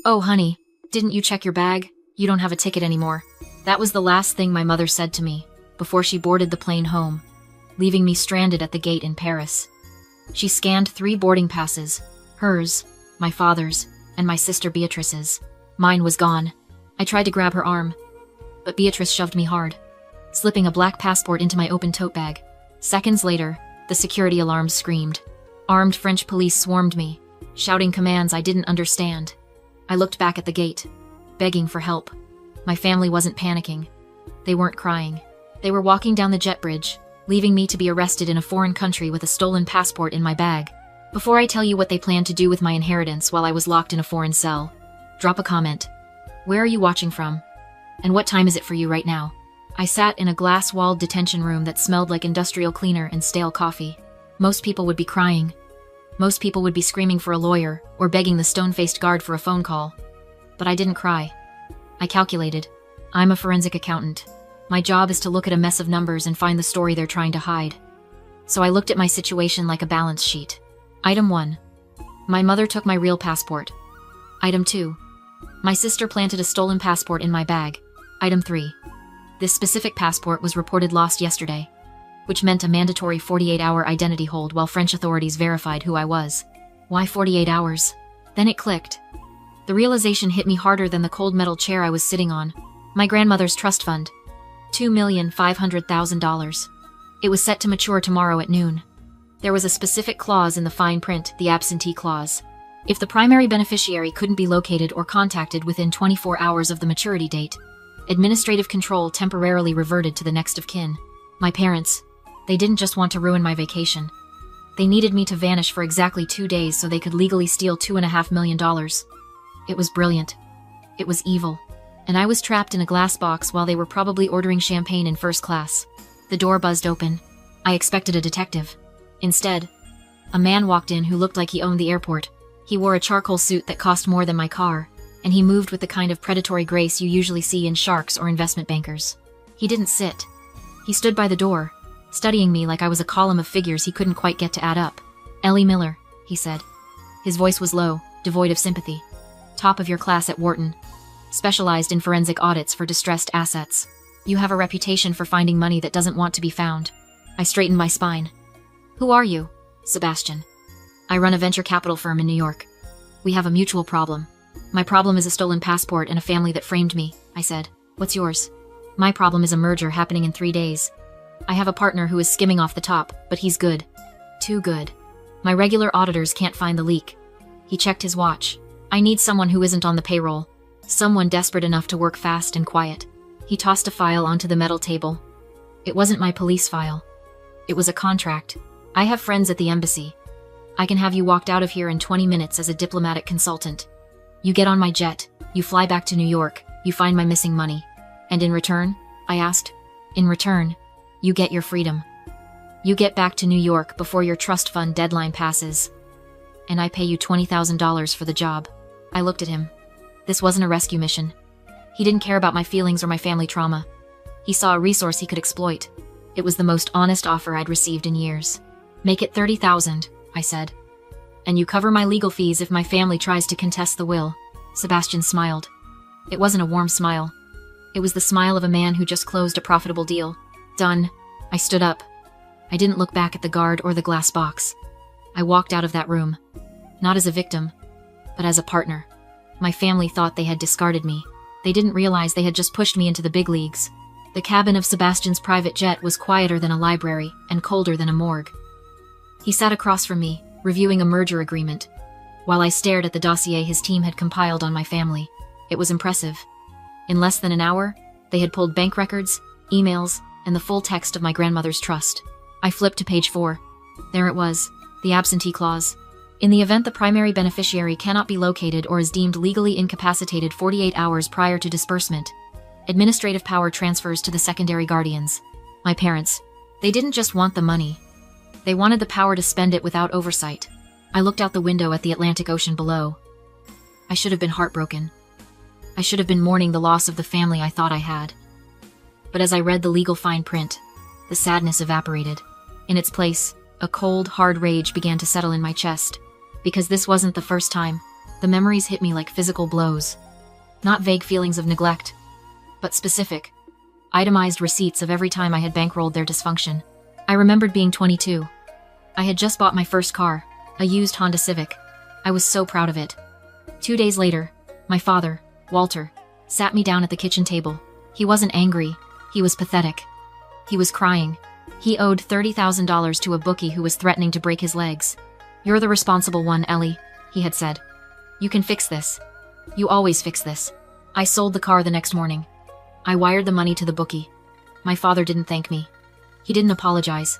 "Oh, honey, didn't you check your bag? You don't have a ticket anymore." That was the last thing my mother said to me before she boarded the plane home, leaving me stranded at the gate in Paris. She scanned 3 boarding passes, hers, my father's, and my sister Beatrice's. Mine was gone. I tried to grab her arm, but Beatrice shoved me hard, slipping a black passport into my open tote bag. Seconds later, the security alarms screamed. Armed French police swarmed me, shouting commands I didn't understand. I looked back at the gate, begging for help. My family wasn't panicking. They weren't crying. They were walking down the jet bridge, leaving me to be arrested in a foreign country with a stolen passport in my bag. Before I tell you what they planned to do with my inheritance while I was locked in a foreign cell, drop a comment. Where are you watching from? And what time is it for you right now? I sat in a glass-walled detention room that smelled like industrial cleaner and stale coffee. Most people would be crying. Most people would be screaming for a lawyer or begging the stone-faced guard for a phone call. But I didn't cry. I calculated. I'm a forensic accountant. My job is to look at a mess of numbers and find the story they're trying to hide. So I looked at my situation like a balance sheet. Item 1. My mother took my real passport. Item 2. My sister planted a stolen passport in my bag. Item 3. This specific passport was reported lost yesterday, which meant a mandatory 48-hour identity hold while French authorities verified who I was. Why 48 hours? Then it clicked. The realization hit me harder than the cold metal chair I was sitting on. My grandmother's trust fund. $2,500,000. It was set to mature tomorrow at noon. There was a specific clause in the fine print, the absentee clause. If the primary beneficiary couldn't be located or contacted within 24 hours of the maturity date, administrative control temporarily reverted to the next of kin. My parents, they didn't just want to ruin my vacation. They needed me to vanish for exactly 2 days so they could legally steal $2.5 million. It was brilliant. It was evil. And I was trapped in a glass box while they were probably ordering champagne in first class. The door buzzed open. I expected a detective. Instead, a man walked in who looked like he owned the airport. He wore a charcoal suit that cost more than my car, and he moved with the kind of predatory grace you usually see in sharks or investment bankers. He didn't sit. He stood by the door, studying me like I was a column of figures he couldn't quite get to add up. "Ellie Miller," he said. His voice was low, devoid of sympathy. "Top of your class at Wharton. Specialized in forensic audits for distressed assets. You have a reputation for finding money that doesn't want to be found." I straightened my spine. "Who are you?" "Sebastian. I run a venture capital firm in New York. We have a mutual problem." "My problem is a stolen passport and a family that framed me," I said. "What's yours?" "My problem is a merger happening in 3 days. I have a partner who is skimming off the top, but he's good. Too good. My regular auditors can't find the leak." He checked his watch. "I need someone who isn't on the payroll. Someone desperate enough to work fast and quiet." He tossed a file onto the metal table. It wasn't my police file. It was a contract. "I have friends at the embassy. I can have you walked out of here in 20 minutes as a diplomatic consultant. You get on my jet, you fly back to New York, you find my missing money. And in return?" I asked. "In return, you get your freedom. You get back to New York before your trust fund deadline passes. And I pay you $20,000 for the job." I looked at him. This wasn't a rescue mission. He didn't care about my feelings or my family trauma. He saw a resource he could exploit. It was the most honest offer I'd received in years. "Make it $30,000, I said. "And you cover my legal fees if my family tries to contest the will." Sebastian smiled. It wasn't a warm smile. It was the smile of a man who just closed a profitable deal. "Done." I stood up. I didn't look back at the guard or the glass box. I walked out of that room. Not as a victim, but as a partner. My family thought they had discarded me. They didn't realize they had just pushed me into the big leagues. The cabin of Sebastian's private jet was quieter than a library and colder than a morgue. He sat across from me, reviewing a merger agreement, while I stared at the dossier his team had compiled on my family. It was impressive. In less than an hour, they had pulled bank records, emails, and the full text of my grandmother's trust. I flipped to page 4. There it was, the absentee clause. In the event the primary beneficiary cannot be located or is deemed legally incapacitated 48 hours prior to disbursement, administrative power transfers to the secondary guardians. My parents. They didn't just want the money. They wanted the power to spend it without oversight. I looked out the window at the Atlantic Ocean below. I should have been heartbroken. I should have been mourning the loss of the family I thought I had. But as I read the legal fine print, the sadness evaporated. In its place, a cold, hard rage began to settle in my chest. Because this wasn't the first time, The memories hit me like physical blows. Not vague feelings of neglect, but specific, itemized receipts of every time I had bankrolled their dysfunction. I remembered being 22. I had just bought my first car, a used Honda Civic. I was so proud of it. 2 days later, my father, Walter, sat me down at the kitchen table. He wasn't angry, he was pathetic. He was crying. He owed $30,000 to a bookie who was threatening to break his legs. "You're the responsible one, Ellie," he had said. "You can fix this. You always fix this." I sold the car the next morning. I wired the money to the bookie. My father didn't thank me. He didn't apologize.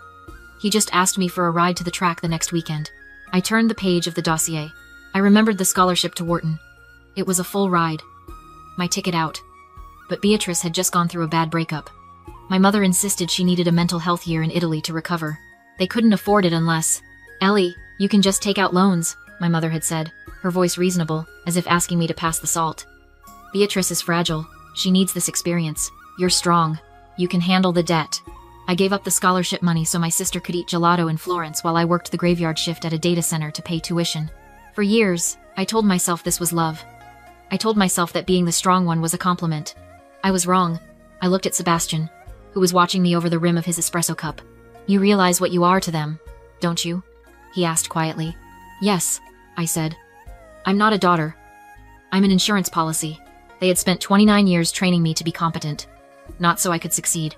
He just asked me for a ride to the track the next weekend. I turned the page of the dossier. I remembered the scholarship to Wharton. It was a full ride. My ticket out. But Beatrice had just gone through a bad breakup. My mother insisted she needed a mental health year in Italy to recover. They couldn't afford it unless... "Ellie, you can just take out loans," my mother had said, her voice reasonable, as if asking me to pass the salt. "Beatrice is fragile. She needs this experience. You're strong. You can handle the debt." I gave up the scholarship money so my sister could eat gelato in Florence while I worked the graveyard shift at a data center to pay tuition. For years, I told myself this was love. I told myself that being the strong one was a compliment. I was wrong. I looked at Sebastian, who was watching me over the rim of his espresso cup. "You realize what you are to them, don't you?" he asked quietly. "Yes," I said. "I'm not a daughter. I'm an insurance policy." They had spent 29 years training me to be competent. Not so I could succeed,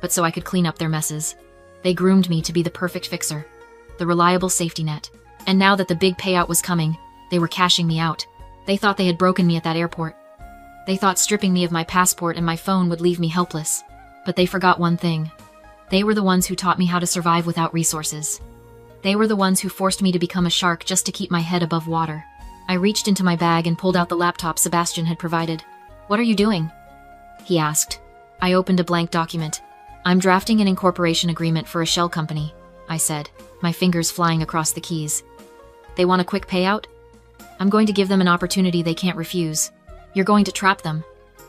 but so I could clean up their messes. They groomed me to be the perfect fixer, the reliable safety net. And now that the big payout was coming, they were cashing me out. They thought they had broken me at that airport. They thought stripping me of my passport and my phone would leave me helpless. But they forgot one thing. They were the ones who taught me how to survive without resources. They were the ones who forced me to become a shark just to keep my head above water. I reached into my bag and pulled out the laptop Sebastian had provided. "What are you doing?" he asked. I opened a blank document. "I'm drafting an incorporation agreement for a shell company," I said, my fingers flying across the keys. "They want a quick payout? I'm going to give them an opportunity they can't refuse." "You're going to trap them,"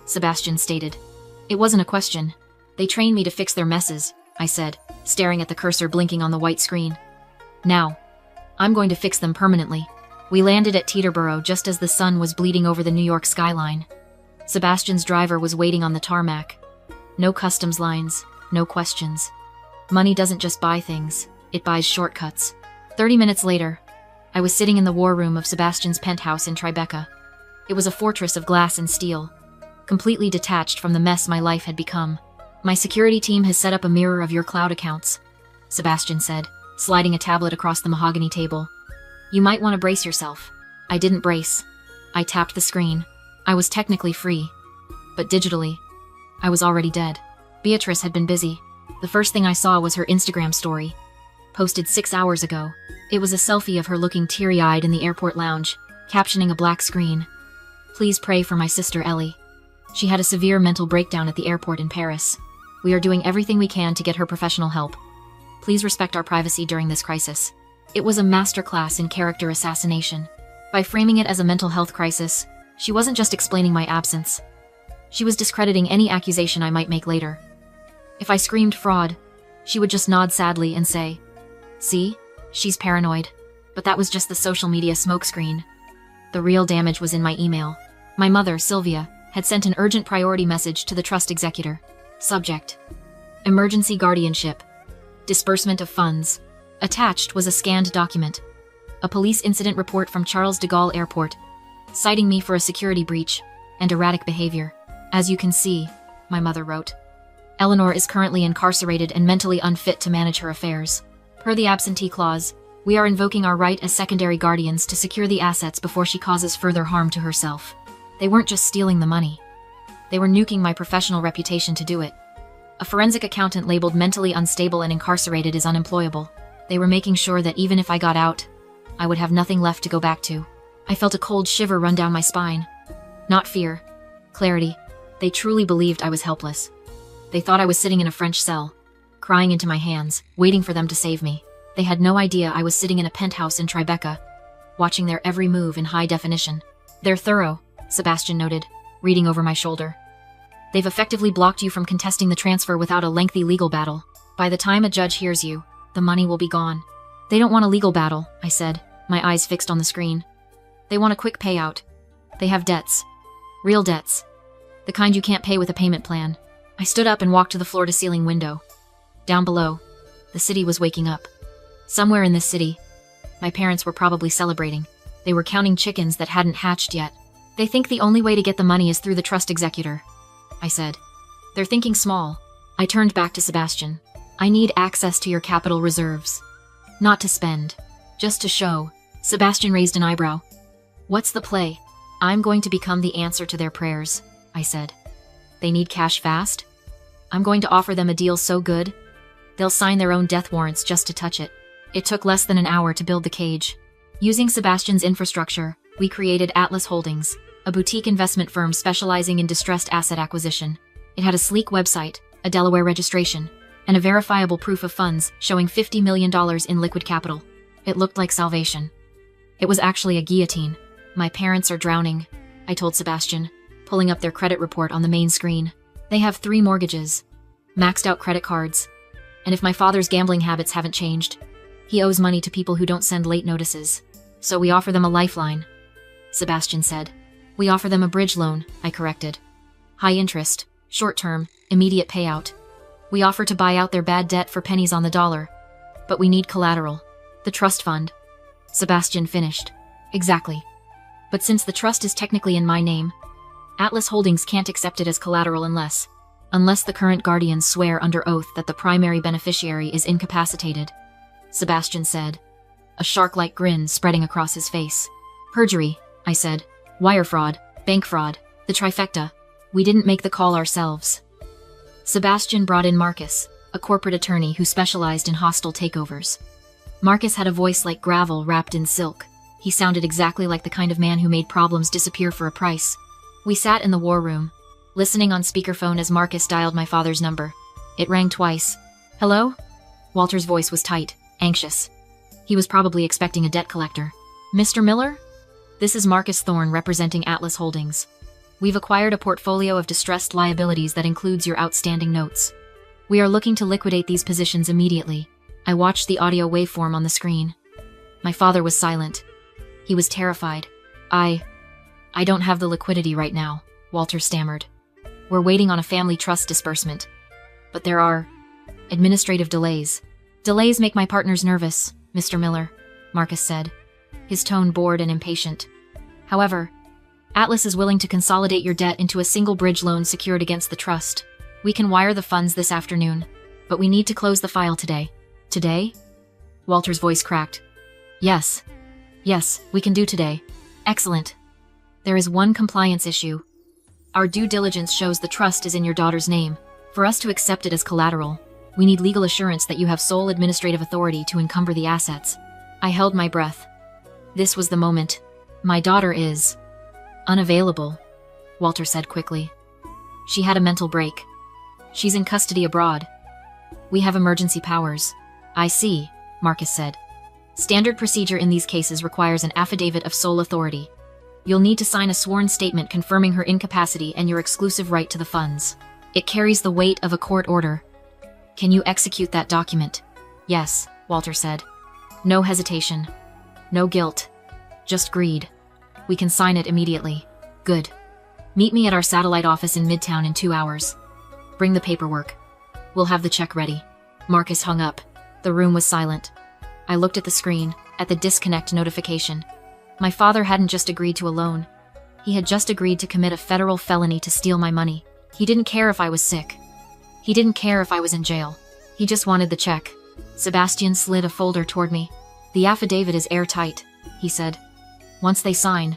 Sebastian stated. It wasn't a question. "They trained me to fix their messes," I said, staring at the cursor blinking on the white screen. "Now, I'm going to fix them permanently." We landed at Teterboro just as the sun was bleeding over the New York skyline. Sebastian's driver was waiting on the tarmac. No customs lines, no questions. Money doesn't just buy things, it buys shortcuts. 30 minutes later, I was sitting in the war room of Sebastian's penthouse in Tribeca. It was a fortress of glass and steel, completely detached from the mess my life had become. "My security team has set up a mirror of your cloud accounts," Sebastian said, sliding a tablet across the mahogany table. "You might want to brace yourself." I didn't brace. I tapped the screen. I was technically free, but digitally, I was already dead. Beatrice had been busy. The first thing I saw was her Instagram story, posted 6 hours ago. It was a selfie of her looking teary-eyed in the airport lounge, captioning a black screen. "Please pray for my sister Ellie. She had a severe mental breakdown at the airport in Paris. We are doing everything we can to get her professional help. Please respect our privacy during this crisis." It was a masterclass in character assassination. By framing it as a mental health crisis, she wasn't just explaining my absence. She was discrediting any accusation I might make later. If I screamed fraud, she would just nod sadly and say, "See, she's paranoid." But that was just the social media smokescreen. The real damage was in my email. My mother, Sylvia, had sent an urgent priority message to the trust executor. Subject: Emergency guardianship. Disbursement of funds. Attached was a scanned document. A police incident report from Charles de Gaulle Airport, citing me for a security breach and erratic behavior. "As you can see," my mother wrote, "Eleanor is currently incarcerated and mentally unfit to manage her affairs. Per the absentee clause, we are invoking our right as secondary guardians to secure the assets before she causes further harm to herself." They weren't just stealing the money. They were nuking my professional reputation to do it. A forensic accountant labeled mentally unstable and incarcerated is unemployable. They were making sure that even if I got out, I would have nothing left to go back to. I felt a cold shiver run down my spine. Not fear. Clarity. They truly believed I was helpless. They thought I was sitting in a French cell, crying into my hands, waiting for them to save me. They had no idea I was sitting in a penthouse in Tribeca, watching their every move in high definition. "They're thorough," Sebastian noted, reading over my shoulder. "They've effectively blocked you from contesting the transfer without a lengthy legal battle. By the time a judge hears you, the money will be gone." "They don't want a legal battle," I said, my eyes fixed on the screen. They want a quick payout. They have debts. Real debts. The kind you can't pay with a payment plan. I stood up and walked to the floor-to-ceiling window. Down below, the city was waking up. Somewhere in this city, my parents were probably celebrating. They were counting chickens that hadn't hatched yet. They think the only way to get the money is through the trust executor, I said. They're thinking small. I turned back to Sebastian. I need access to your capital reserves. Not to spend. Just to show. Sebastian raised an eyebrow. What's the play? I'm going to become the answer to their prayers, I said. They need cash fast? I'm going to offer them a deal so good, they'll sign their own death warrants just to touch it. It took less than an hour to build the cage. Using Sebastian's infrastructure, we created Atlas Holdings, a boutique investment firm specializing in distressed asset acquisition. It had a sleek website, a Delaware registration, and a verifiable proof of funds showing $50 million in liquid capital. It looked like salvation. It was actually a guillotine. My parents are drowning, I told Sebastian, pulling up their credit report on the main screen. They have 3 mortgages, maxed out credit cards, and if my father's gambling habits haven't changed, he owes money to people who don't send late notices. So we offer them a lifeline, Sebastian said. We offer them a bridge loan, I corrected. High interest, short-term, immediate payout. We offer to buy out their bad debt for pennies on the dollar. But we need collateral. The trust fund. Sebastian finished. Exactly. But since the trust is technically in my name, Atlas Holdings can't accept it as collateral unless the current guardians swear under oath that the primary beneficiary is incapacitated, Sebastian said, a shark-like grin spreading across his face. Perjury, I said. Wire fraud, bank fraud, the trifecta. We didn't make the call ourselves. Sebastian brought in Marcus, a corporate attorney who specialized in hostile takeovers. Marcus had a voice like gravel wrapped in silk. He sounded exactly like the kind of man who made problems disappear for a price. We sat in the war room, listening on speakerphone as Marcus dialed my father's number. It rang twice. Hello? Walter's voice was tight, anxious. He was probably expecting a debt collector. Mr. Miller? This is Marcus Thorne representing Atlas Holdings. We've acquired a portfolio of distressed liabilities that includes your outstanding notes. We are looking to liquidate these positions immediately. I watched the audio waveform on the screen. My father was silent. He was terrified. I don't have the liquidity right now, Walter stammered. We're waiting on a family trust disbursement. But there are administrative delays. Delays make my partners nervous, Mr. Miller, Marcus said, his tone bored and impatient. However, Atlas is willing to consolidate your debt into a single bridge loan secured against the trust. We can wire the funds this afternoon, but we need to close the file today. Today? Walter's voice cracked. Yes, we can do today. Excellent. There is one compliance issue. Our due diligence shows the trust is in your daughter's name. For us to accept it as collateral, we need legal assurance that you have sole administrative authority to encumber the assets. I held my breath. This was the moment. My daughter is unavailable, Walter said quickly. She had a mental break. She's in custody abroad. We have emergency powers. I see, Marcus said. Standard procedure in these cases requires an affidavit of sole authority. You'll need to sign a sworn statement confirming her incapacity and your exclusive right to the funds. It carries the weight of a court order. Can you execute that document? Yes, Walter said. No hesitation. No guilt. Just greed. We can sign it immediately. Good. Meet me at our satellite office in Midtown in 2 hours. Bring the paperwork. We'll have the check ready. Marcus hung up. The room was silent. I looked at the screen, at the disconnect notification. My father hadn't just agreed to a loan. He had just agreed to commit a federal felony to steal my money. He didn't care if I was sick. He didn't care if I was in jail. He just wanted the check. Sebastian slid a folder toward me. The affidavit is airtight, he said. Once they sign,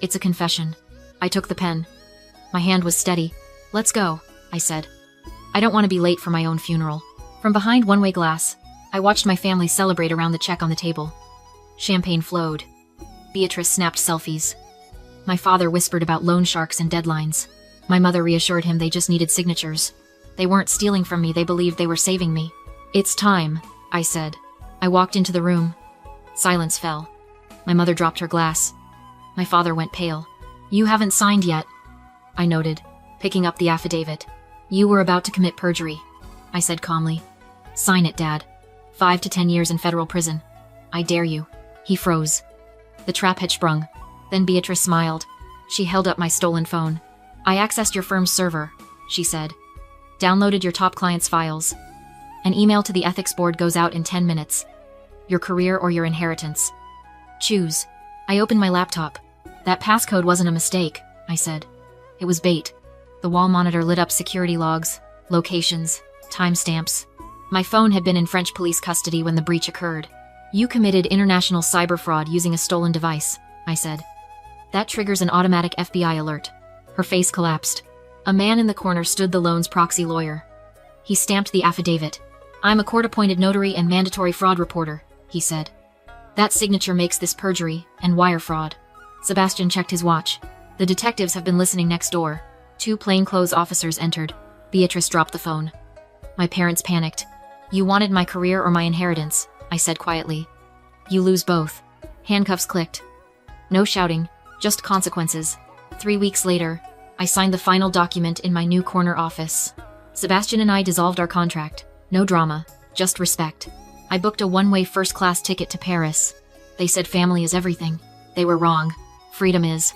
it's a confession. I took the pen. My hand was steady. Let's go, I said. I don't want to be late for my own funeral. From behind one-way glass, I watched my family celebrate around the check on the table. Champagne flowed. Beatrice snapped selfies. My father whispered about loan sharks and deadlines. My mother reassured him they just needed signatures. They weren't stealing from me, they believed they were saving me. It's time, I said. I walked into the room. Silence fell. My mother dropped her glass. My father went pale. You haven't signed yet, I noted, picking up the affidavit. You were about to commit perjury, I said calmly. Sign it, Dad. 5 to 10 years in federal prison. I dare you. He froze. The trap had sprung. Then Beatrice smiled. She held up my stolen phone. I accessed your firm's server, she said. Downloaded your top clients' files. An email to the ethics board goes out in 10 minutes. Your career or your inheritance. Choose. I opened my laptop. That passcode wasn't a mistake, I said. It was bait. The wall monitor lit up security logs, locations, timestamps. My phone had been in French police custody when the breach occurred. You committed international cyber fraud using a stolen device, I said. That triggers an automatic FBI alert. Her face collapsed. A man in the corner stood the loan's proxy lawyer. He stamped the affidavit. I'm a court-appointed notary and mandatory fraud reporter, he said. That signature makes this perjury and wire fraud. Sebastian checked his watch. The detectives have been listening next door. 2 plainclothes officers entered. Beatrice dropped the phone. My parents panicked. You wanted my career or my inheritance, I said quietly. You lose both. Handcuffs clicked. No shouting, just consequences. 3 weeks later, I signed the final document in my new corner office. Sebastian and I dissolved our contract. No drama, just respect. I booked a one-way first-class ticket to Paris. They said family is everything. They were wrong. Freedom is.